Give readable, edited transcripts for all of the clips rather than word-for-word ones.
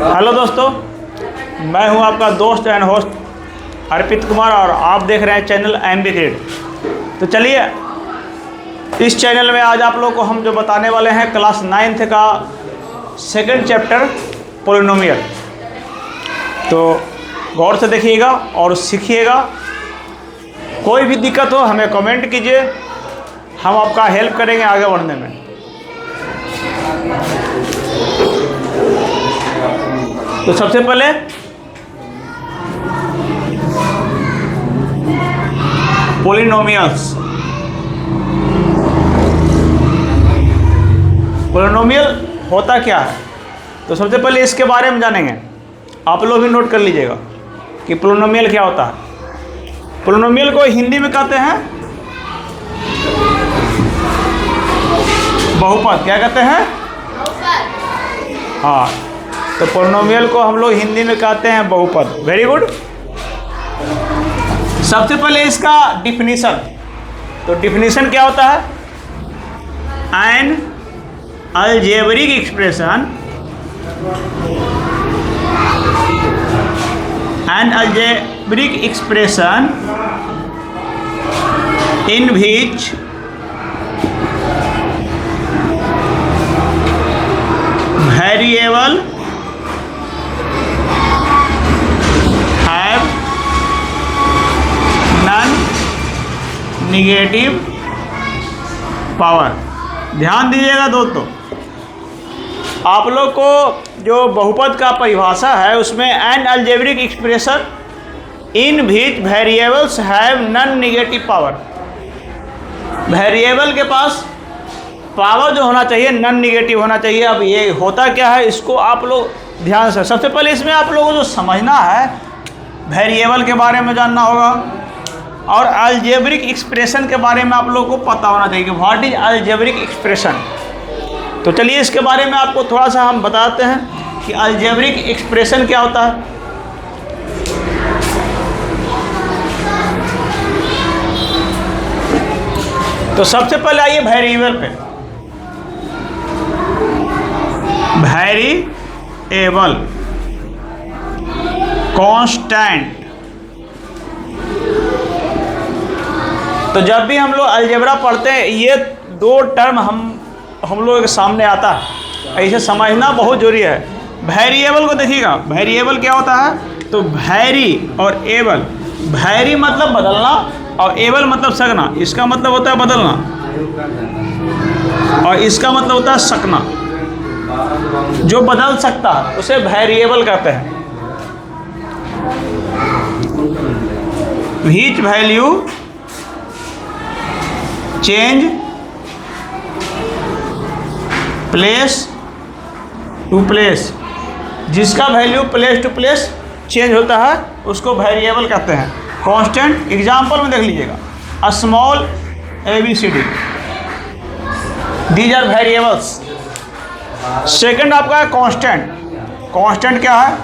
Hello दोस्तों, मैं हूं आपका दोस्त एंड होस्ट अर्पित कुमार और आप देख रहे हैं चैनल एमबी क्रिएट। तो चलिए, इस चैनल में आज आप लोग को हम जो बताने वाले हैं क्लास 9th का सेकंड चैप्टर पोलिनोमियल। तो गौर से देखिएगा और सीखिएगा। कोई भी दिक्कत हो हमें कमेंट कीजिए, हम आपका हेल्प करेंगे आगे बढ़ने में। तो सबसे पहले पोलिनोमियल्स। पोलिनोमियल होता क्या है, तो सबसे पहले इसके बारे में जानेंगे। आप लोग भी नोट कर लीजिएगा कि पोलिनोमियल क्या होता है। पोलिनोमियल को हिंदी में कहते हैं बहुपद। क्या कहते हैं? हाँ, तो पोलिनोमियल को हम लोग हिंदी में कहते हैं बहुपद। Very good. सबसे पहले इसका डिफिनीशन। तो डिफिनीशन क्या होता है? N algebraic expression, N algebraic expression in which variable have non-negative power. ध्यान दीजिएगा दोस्तों, आप लोग को जो बहुपद का परिभाषा है उसमें N algebraic expression in which variables have non negative power. Variable के पास पावर जो होना चाहिए नॉन नेगेटिव होना चाहिए। अब ये होता क्या है, इसको आप लोग ध्यान से, सबसे पहले इसमें आप लोगों को जो समझना है, वेरिएबल के बारे में जानना होगा और अलजेब्रिक एक्सप्रेशन के बारे में आप लोगों को पता होना चाहिए कि व्हाट इज अलजेब्रिक एक्सप्रेशन। तो चलिए इसके बारे में आपको थोड़ा सा हम बताते हैं कि अलजेब्रिक एक्सप्रेशन क्या होता है। तो सबसे पहले आइए वेरिएबल पे। Variable constant. तो जब भी हम लोग अलजेब्रा पढ़ते हैं ये दो टर्म हम लोग के सामने आता है, ऐसे समझना बहुत जरूरी है। वेरिएबल को देखिएगा, वेरिएबल क्या होता है? तो वैरी और एबल। वैरी मतलब बदलना और एबल मतलब सकना। इसका मतलब होता है बदलना और इसका मतलब होता है सकना। जो बदल सकता है उसे वेरिएबल कहते हैं। Which value change place to place. जिसका value place to place change होता है उसको वेरिएबल कहते हैं। कांस्टेंट एग्जाम्पल में देख लीजिएगा, a small ABCD, these are variables. Second आपका है कांस्टेंट। कांस्टेंट क्या है?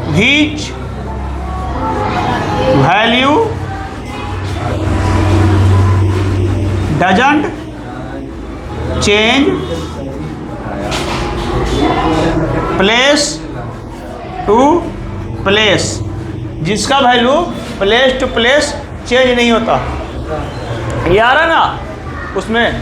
Which value doesn't change place to place. जिसका value place to place change नहीं होता। ये आ रहा ना उसमें?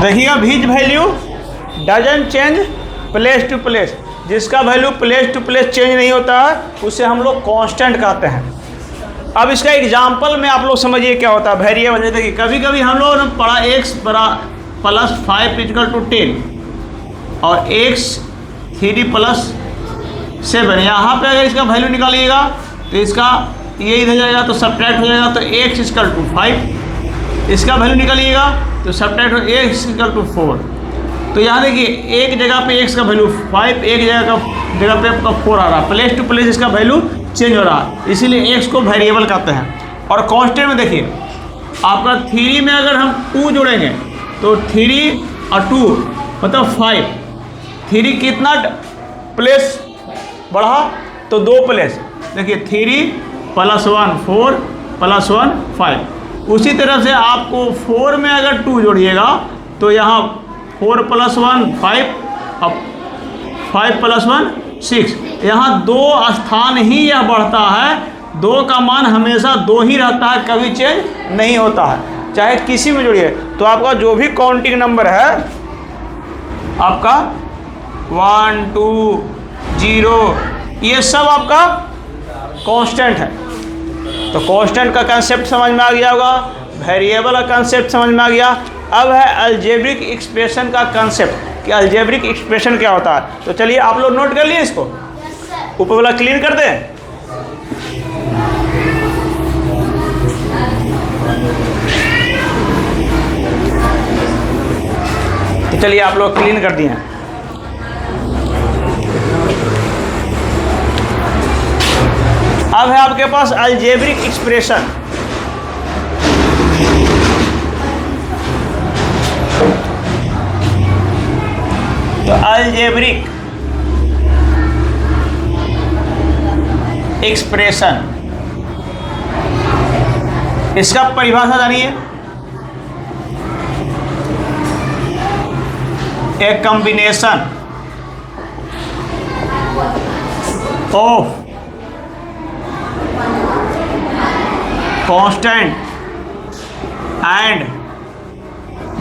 देखिएगा, which value doesn't change place to place. जिसका value place to place change नहीं होता है उसे हम लोग कांस्टेंट कहते हैं। अब इसका एग्जाम्पल में आप लोग समझिए क्या होता है वेरिएबल। देखिए कभी कभी हम लोगों ने पढ़ा x बरा +5 = 10 और x 3 + 7। यहाँ पे अगर इसका वैल्यू निकालिएगा तो इसका ये इधर जाएगा तो सब्ट्रैक्ट हो जाएगा, तो x = 5। इसका वैल्यू निकालिएगा तो सब्ट्रैक्ट हो x = 4। तो यहाँ देखिए एक जगह पे x का वैल्यू 5, एक जगह पे आपका 4 आ रहा है। प्लेस टू प्लेस इसका वैल्यू चेंज हो रहा है, इसीलिए x को वेरिएबल कहते हैं। और कांस्टेंट में देखिए आपका 3 में अगर हम 2 जोड़ेंगे तो 3 और 2 मतलब 5। 3 कितना प्लेस बढ़ा तो 2 प्लेस। देखिए 3 + 1 4 + 1 5। उसी तरह से आपको 4 में अगर 2 जोड़िएगा तो यहाँ 4 + 1 5, अब 5 + 1 6। यहाँ 2 स्थान ही यह बढ़ता है। 2 का मान हमेशा 2 ही रहता है, कभी चेंज नहीं होता है, चाहे किसी में जोड़िए। तो आपका जो भी काउंटिंग नंबर है आपका 1 2 0 ये सब आपका कांस्टेंट है। तो कांस्टेंट का कंसेप्ट समझ में आ गया होगा, वेरिएबल का कंसेप्ट समझ में आ गया। अब है अलजेब्रिक एक्सप्रेशन का कंसेप्ट कि अलजेब्रिक एक्सप्रेशन क्या होता है। तो चलिए आप लोग नोट कर लिए इसको, ऊपर वाला क्लीन कर दें। तो चलिए आप लोग क्लीन कर दिए हैं। अब है आपके पास अलजेब्रिक एक्सप्रेशन। तो अलजेब्रिक एक्सप्रेशन, इसका परिभाषा जानिए। A combination of constant and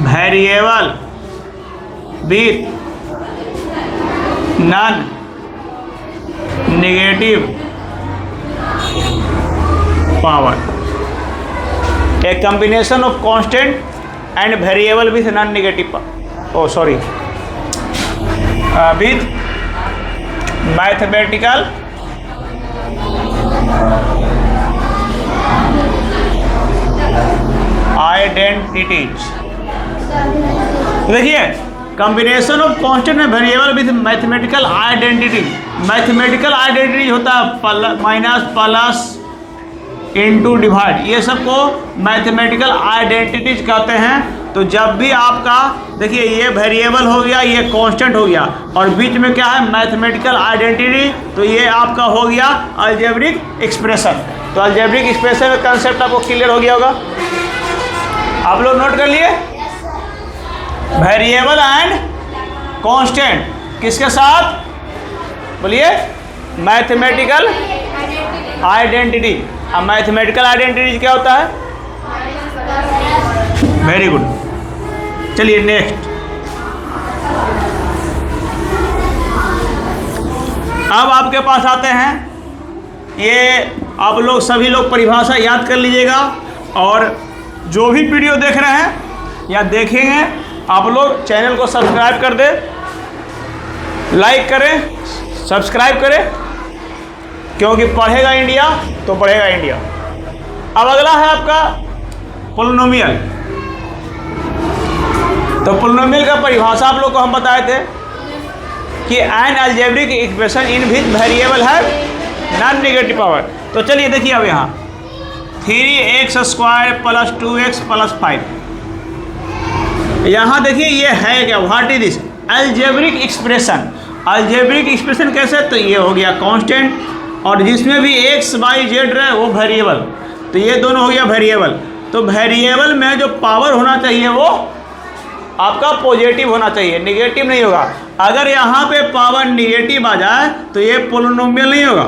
variable with non negative power. A combination of constant and variable with non negative with mathematical identities. देखिए combination of constant and variable with mathematical identity. Mathematical identity होता है minus plus into divide, ये सबको mathematical identities कहते हैं। तो जब भी आपका देखिए ये वेरिएबल हो गया, ये कांस्टेंट हो गया और बीच में क्या है मैथमेटिकल आइडेंटिटी, तो ये आपका हो गया अलजेब्रिक एक्सप्रेशन। तो अलजेब्रिक एक्सप्रेशन का कंसेप्ट आपको क्लियर हो गया होगा, आप लोग नोट कर लिए। वेरिएबल एंड कांस्टेंट किसके साथ बोलिए, मैथमेटिकल आइडेंटिटी। अब मैथमेटिकल आइडेंटिटी क्या होता है, वेरी गुड। चलिए नेक्स्ट। अब आपके पास आते हैं, ये आप लोग सभी लोग परिभाषा याद कर लीजिएगा और जो भी वीडियो देख रहे हैं या देखेंगे आप लोग चैनल को सब्सक्राइब कर दे, लाइक करें, सब्सक्राइब करें, क्योंकि पढ़ेगा इंडिया तो बढ़ेगा इंडिया। अब अगला है आपका पोलिनोमियल। तो पोलिनोमियल का परिभाषा आप लोग को हम बताए थे कि N algebraic expression in which variable है नॉन नेगेटिव पावर। तो चलिए देखिए अब यहाँ 3x² + 2x + 5, यहाँ देखिए ये है क्या, what is this algebraic expression. Algebraic expression कैसे, तो ये हो गया कांस्टेंट और जिसमें भी x y z रहे वो वेरिएबल, तो ये दोनों हो गया वेरिएबल। तो वेरिएबल में जो पावर होना चाहिए वो आपका पॉजिटिव होना चाहिए, नेगेटिव नहीं होगा। अगर यहाँ पे पावर नेगेटिव आ जाए तो ये पोलिनोमियल नहीं होगा,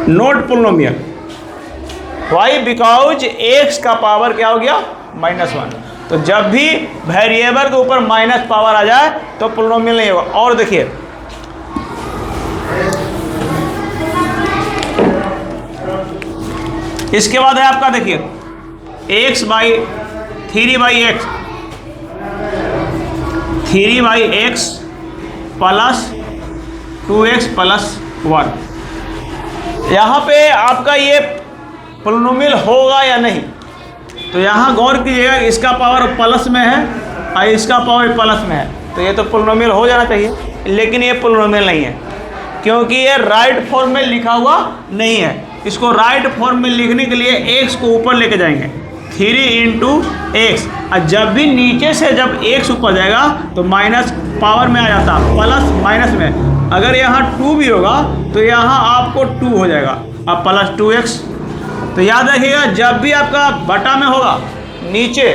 not polynomial. Why, because x का पावर क्या हो गया -1। तो जब भी वेरिएबल के ऊपर माइनस पावर आ जाए तो पोलिनोमियल नहीं होगा। और देखिए इसके बाद है आपका देखिए x by 3/x 3/x plus 2x + 1। यहाँ पे आपका ये पोलिनोमियल होगा या नहीं, तो यहाँ गौर कीजिएगा, इसका पावर प्लस में है और इसका पावर प्लस में है, तो ये तो पोलिनोमियल हो जाना चाहिए, लेकिन ये पोलिनोमियल नहीं है। क्योंकि ये राइट फॉर्म में लिखा हुआ नहीं है। इसको राइट फॉर्म में लिखने के लिए x को ऊपर लेके जाएंगे, 3 इंटू एक्स, और जब भी नीचे से जब x ऊपर जाएगा तो माइनस पावर में आ जाता, प्लस माइनस में। अगर यहाँ 2 भी होगा तो यहाँ आपको 2 हो जाएगा, अब प्लस 2x। तो याद रखिएगा, जब भी आपका बटा में होगा नीचे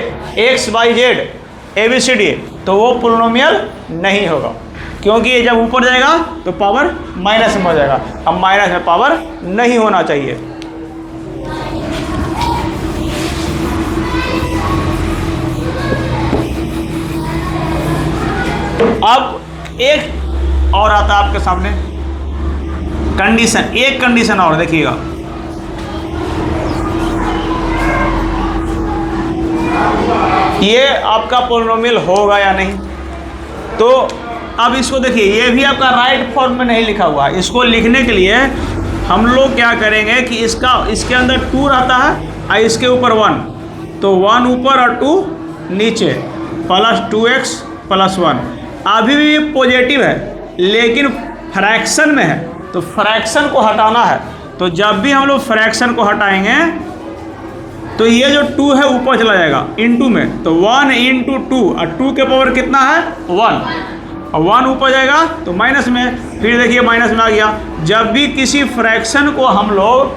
x y z ABCD, तो वो पोलिनोमियल नहीं होगा, क्योंकि ये जब ऊपर जाएगा तो पावर माइनस में हो जाएगा। अब माइनस में पावर नहीं होना चाहिए। अब एक और आता है आपके सामने कंडीशन, एक कंडीशन और देखिएगा। ये आपका पोलिनोमियल होगा या नहीं। तो अब इसको देखिए, ये भी आपका राइट फॉर्म में नहीं लिखा हुआ है। इसको लिखने के लिए हम लोग क्या करेंगे कि इसके अंदर 2 रहता है और इसके ऊपर 1, तो 1 ऊपर और 2 नीचे, प्लस 2x प्लस 1। अभी भी पॉजिटिव है लेकिन फ्रैक्शन में है, तो फ्रैक्शन को हटाना है। तो जब भी हम लोग फ्रैक्शन को हटाएंगे तो ये जो 2 है ऊपर चला जाएगा इनटू में, तो 1 इंटू 2, और 2 के पावर कितना है 1, और 1 ऊपर जाएगा तो माइनस में, फिर देखिए माइनस में आ गया। जब भी किसी फ्रैक्शन को हम लोग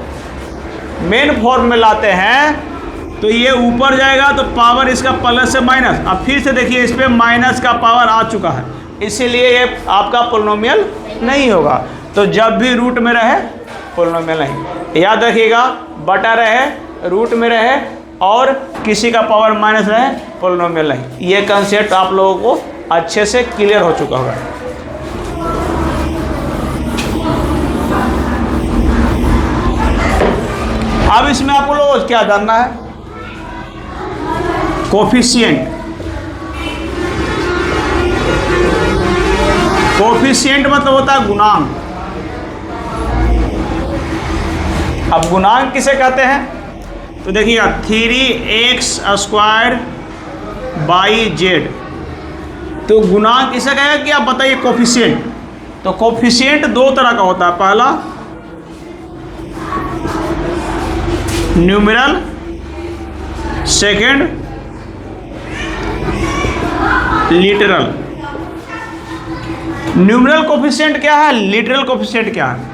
मेन फॉर्म में लाते हैं तो ये ऊपर जाएगा तो पावर इसका प्लस से माइनस, अब फिर से देखिए इस पर माइनस का पावर आ चुका है, इसीलिए ये आपका पोलिनोमियल नहीं होगा। तो जब भी रूट में रहे पोलिनोमियल नहीं। याद रखिएगा, बटा रहे, रूट में रहे और किसी का पावर माइनस रहे पोलिनोमियल नहीं। ये कंसेप्ट आप लोगों को अच्छे से क्लियर हो चुका होगा। अब इसमें आप लोगों को क्या जानना है, कोफिशिएंट। कोफिशिएंट मतलब होता है गुणांक। अब गुणांक किसे कहते हैं, तो देखिएगा 3x² बाई z, तो गुणांक किसे कहेगा कि आप बताइए कोफिशिएंट। तो कोफिशिएंट 2 तरह का होता है, पहला numeral, second literal. Numeral coefficient क्या है, लिटरल कोफिशिएंट क्या है।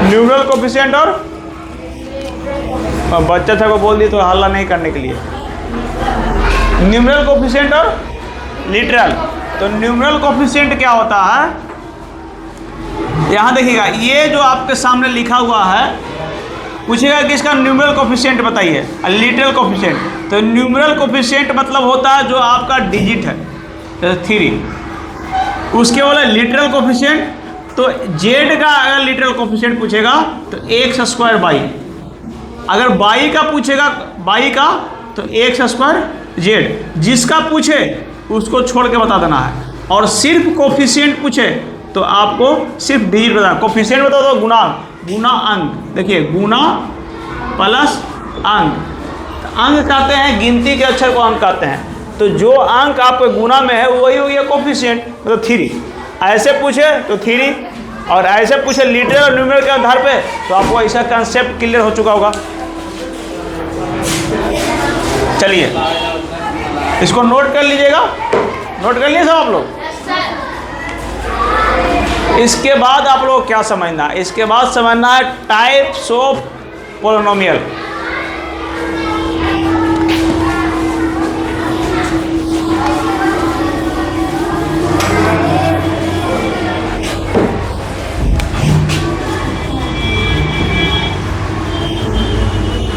न्यूमेरल कोफिशिएंट और बच्चा था को बोल दिए तो हल्ला नहीं करने के लिए। न्यूमेरल कोफिशिएंट और लिटरल। तो न्यूमेरल कोफिशिएंट क्या होता है, यहाँ देखिएगा, ये जो आपके सामने लिखा हुआ है, पूछेगा कि इसका न्यूमेरल कोफिशिएंट बताइए, लिटरल कोफिशिएंट। तो न्यूमेरल कोफिशिएंट मतलब होता है जो आपका डिजिट है, जैसे 3। उसके बोले लिटरल कोफिशिएंट, तो z का अगर लिटरल कोफिशिएंट पूछेगा तो x² बाई, अगर बाई का पूछेगा, बाई का तो x² z। जिसका पूछे उसको छोड़ के बता देना है। और सिर्फ कोफिशिएंट पूछे तो आपको सिर्फ डिजिट बताना। कोफिशिएंट बताओ तो गुणांक, गुना अंक। देखिए गुना प्लस अंक, अंक कहते हैं गिनती के अक्षर को अंक कहते हैं। तो जो अंक आपके गुना में है वही हो गया कोफिशिएंट, मतलब 3। ऐसे पूछे तो 3, और ऐसे पूछे लिटरल और न्यूमेरल के आधार पे, तो आपको ऐसा कंसेप्ट क्लियर हो चुका होगा। चलिए इसको नोट कर लीजिएगा, नोट कर लिए सब आप लोग। इसके बाद आप लोग क्या समझना है, इसके बाद समझना है types of polynomial.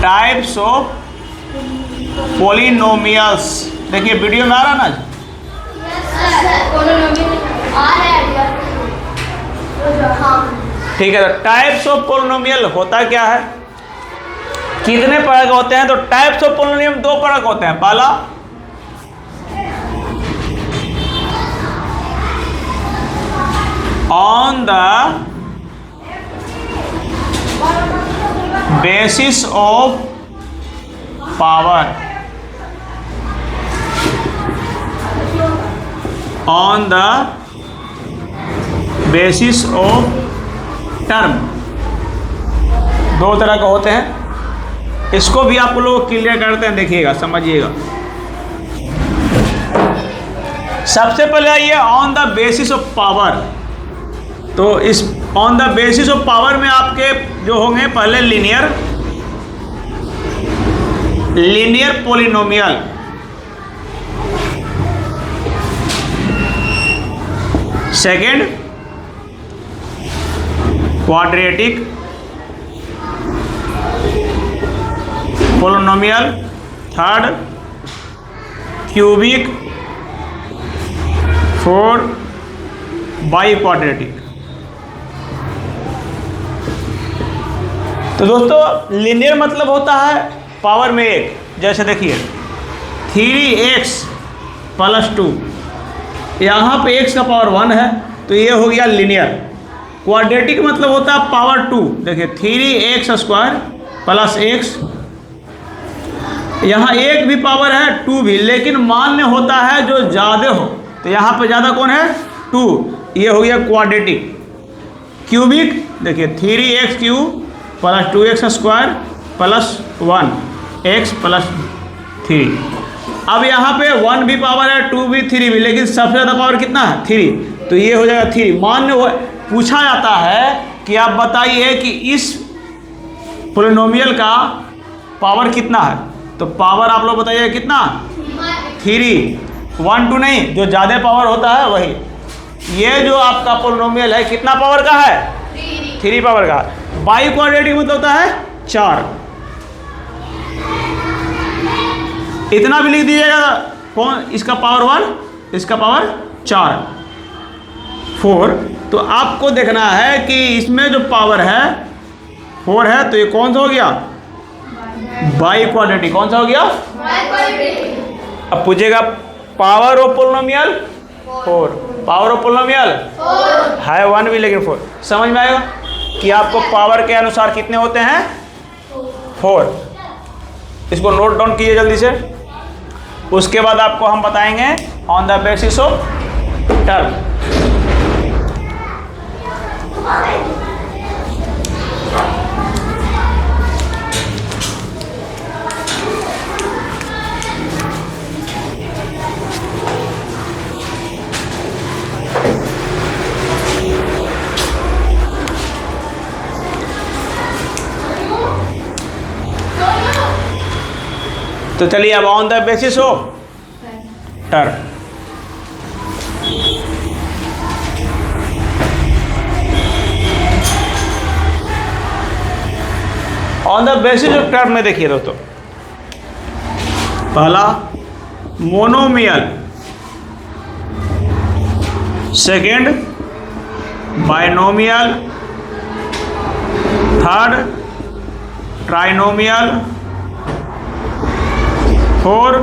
Types of polynomials. देखिए वीडियो में आ रहा ना, ठीक है। तो टाइप्स ऑफ पोलिनोमियल होता क्या है, कितने प्रकार के होते हैं। तो टाइप्स ऑफ पोलिनोमियल 2 प्रकार के होते हैं। पहला on the basis of power on the basis of term. दो तरह के होते हैं, इसको भी आप लोग क्लियर करते हैं, देखिएगा, समझिएगा। सबसे पहले आइए on the basis of power. तो इस on the basis of power में आपके जो होंगे पहले linear polynomial, second quadratic polynomial, third cubic, four by quadratic. तो दोस्तों लीनियर मतलब होता है पावर में एक, जैसे देखिए 3x + 2, यहाँ पे x का पावर 1 है तो ये हो गया लीनियर। क्वाड्रेटिक मतलब होता है पावर 2, देखिए 3x² + x, यहाँ एक भी पावर है 2 भी, लेकिन मान में होता है जो ज़्यादा हो, तो यहाँ पे ज़्यादा कौन है 2, ये हो गया क्वाड्रेटिक। क्यूबिक देखिए 3x³ + 2x² + 1x + 3। अब यहाँ पे 1 भी पावर है, 2 भी, 3 भी, लेकिन सबसे ज़्यादा पावर कितना है 3, तो ये हो जाएगा 3। मान पूछा जाता है कि आप बताइए कि इस पॉलिनोमियल का पावर कितना है, तो पावर आप लोग बताइए कितना 3, 1 2 नहीं, जो ज़्यादा पावर होता है वही। ये जो आपका पॉलिनोमियल है कितना पावर का है 3 पावर का। बाई क्वाड्रेटिक मतलब होता है 4, इतना भी लिख दीजिएगा। कौन इसका पावर 1, इसका पावर 4, 4। तो आपको देखना है कि इसमें जो पावर है 4 है, तो ये कौन सा हो गया बाई क्वाड्रेटिक। कौन सा हो गया अब पूछेगा power of polynomial 4, power of polynomial है 1 भी, लेकिन 4। समझ में आएगा कि आपको पावर के अनुसार कितने होते हैं 4। इसको नोट डाउन कीजिए जल्दी से। उसके बाद आपको हम बताएंगे on the basis of term. तो चलिए अब on the basis of term. On the basis of term में देखिए दोस्तों, पहला monomial, second binomial, third trinomial, 4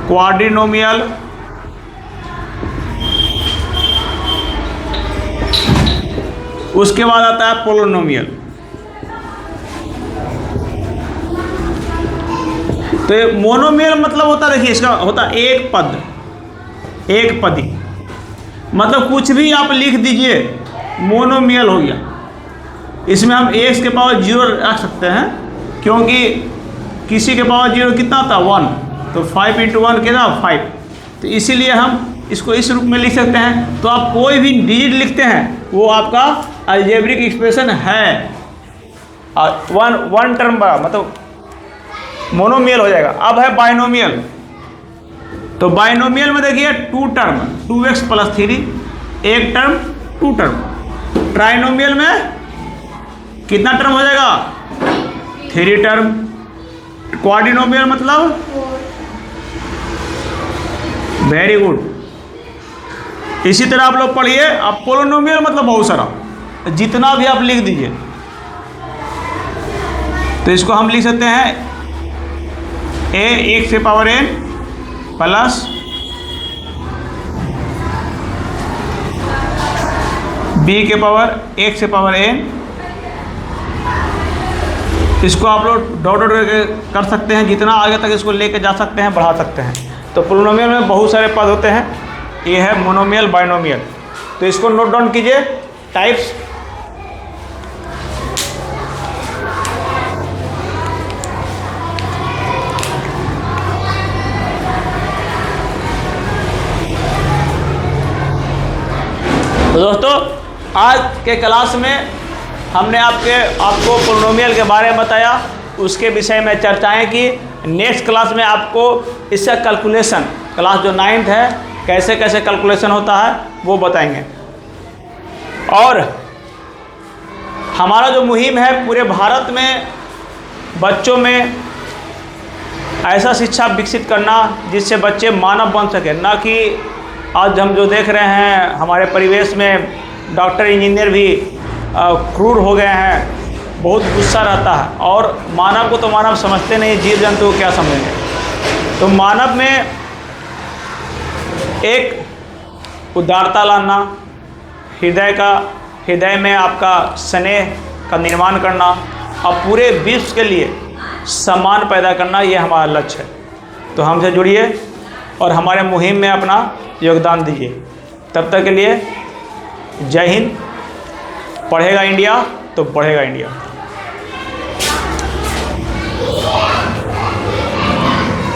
क्वाड्रिनोमियल, उसके बाद आता है पोलिनोमियल। तो ये मोनोमियल मतलब होता है, देखिए इसका होता है एक पद, एक पदी, मतलब कुछ भी आप लिख दीजिए मोनोमियल हो गया। इसमें हम x के पावर 0 रख सकते हैं, क्योंकि किसी के पावर 0 कितना था 1, तो 5 × 1 कितना 5, तो इसीलिए हम इसको इस रूप में लिख सकते हैं। तो आप कोई भी डिजिट लिखते हैं वो आपका अलजेब्रिक एक्सप्रेशन है, और वन टर्म बड़ा मतलब मोनोमियल हो जाएगा। अब है बाइनोमियल, तो बाइनोमियल में देखिए 2 टर्म 2x + 3, एक टर्म 2 टर्म। ट्राइनोमियल में कितना टर्म हो जाएगा 3 टर्म। क्वाड्रिनोमियल मतलब वेरी गुड। इसी तरह आप लोग पढ़िए। अब पोलिनोमियल मतलब बहुत सारा, जितना भी आप लिख दीजिए। तो इसको हम लिख सकते हैं a x से पावर n प्लस b के पावर x से पावर n इसको आप लोग डॉट डॉट करके कर सकते हैं, जितना आगे तक इसको लेके जा सकते हैं, बढ़ा सकते हैं। तो पोलिनोमियल में बहुत सारे पद होते हैं, ये है मोनोमियल, बाइनोमियल। तो इसको नोट डाउन कीजिए, टाइप्स। तो दोस्तों, आज के क्लास में हमने आपको पोलिनोमियल के बारे में बताया, उसके विषय में चर्चाएं की। नेक्स्ट क्लास में आपको इसका कैलकुलेशन, क्लास जो 9th है, कैसे कैसे कैलकुलेशन होता है वो बताएंगे। और हमारा जो मुहिम है पूरे भारत में बच्चों में ऐसा शिक्षा विकसित करना जिससे बच्चे मानव बन सके, ना कि आज हम जो देख रहे हैं हमारे परिवेश में डॉक्टर इंजीनियर भी क्रूर हो गए हैं, बहुत गुस्सा रहता है। और मानव को तो मानव समझते नहीं, जीव जंतु को क्या समझेंगे। तो मानव में एक उदारता लाना, हृदय में आपका स्नेह का निर्माण करना और पूरे विश्व के लिए सम्मान पैदा करना, ये हमारा लक्ष्य है। तो हमसे जुड़िए और हमारे मुहिम में अपना योगदान दीजिए। तब तक के लिए जय हिंद। पढ़ेगा इंडिया तो बढ़ेगा इंडिया।